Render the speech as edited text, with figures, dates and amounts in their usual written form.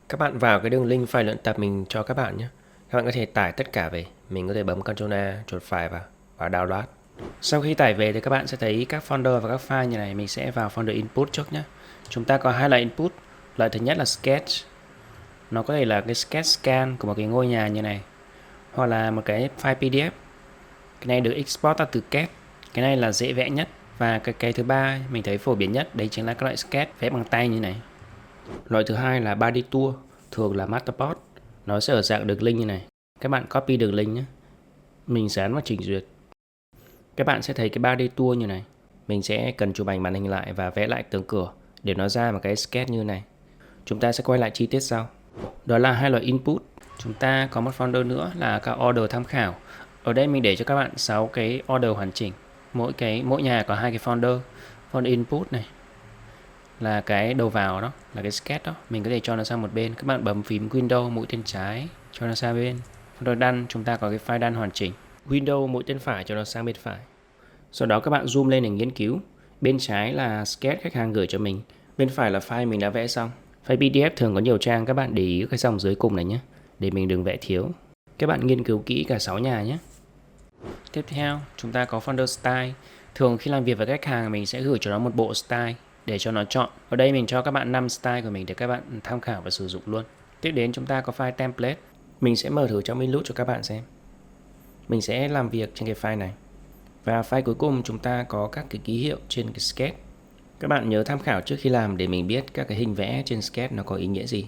Các bạn vào cái đường link file luyện tập mình cho các bạn nhé. Các bạn có thể tải tất cả về. Mình có thể bấm Ctrl A, chuột phải vào và download. Sau khi tải về thì các bạn sẽ thấy các folder và các file như này. Mình sẽ vào folder input trước nhé. Chúng ta có hai loại input. Loại thứ nhất là sketch. Nó có thể là cái sketch scan của một cái ngôi nhà như này, hoặc là một cái file PDF. Cái này được export ra từ CAD. Cái này là dễ vẽ nhất. Và cái thứ ba mình thấy phổ biến nhất, đấy chính là các loại sketch vẽ bằng tay như này. Loại thứ hai là body tour, thường là Matterport. Nó sẽ ở dạng đường link như này. Các bạn copy đường link nhé. Mình dán vào trình duyệt. Các bạn sẽ thấy cái body tour như này. Mình sẽ cần chụp ảnh màn hình lại và vẽ lại tường cửa để nó ra một cái sketch như này. Chúng ta sẽ quay lại chi tiết sau. Đó là hai loại input. Chúng ta có một folder nữa là các order tham khảo. Ở đây mình để cho các bạn 6 cái order hoàn chỉnh. Mỗi nhà có hai cái folder. Folder input này là cái đầu vào đó, là cái sketch đó. Mình có thể cho nó sang một bên. Các bạn bấm phím Windows mũi tên trái cho nó sang bên. Folder done, chúng ta có cái file done hoàn chỉnh. Windows mũi tên phải cho nó sang bên phải. Sau đó các bạn zoom lên để nghiên cứu. Bên trái là sketch khách hàng gửi cho mình. Bên phải là file mình đã vẽ xong. File PDF thường có nhiều trang, các bạn để ý cái dòng dưới cùng này nhé, để mình đừng vẽ thiếu. Các bạn nghiên cứu kỹ cả 6 nhà nhé. Tiếp theo, chúng ta có folder style. Thường khi làm việc với khách hàng mình sẽ gửi cho nó một bộ style để cho nó chọn. Ở đây mình cho các bạn 5 style của mình để các bạn tham khảo và sử dụng luôn. Tiếp đến chúng ta có file template. Mình sẽ mở thử trong Minloot cho các bạn xem. Mình sẽ làm việc trên cái file này. Và file cuối cùng chúng ta có các cái ký hiệu trên cái sketch. Các bạn nhớ tham khảo trước khi làm để mình biết các cái hình vẽ trên sketch nó có ý nghĩa gì.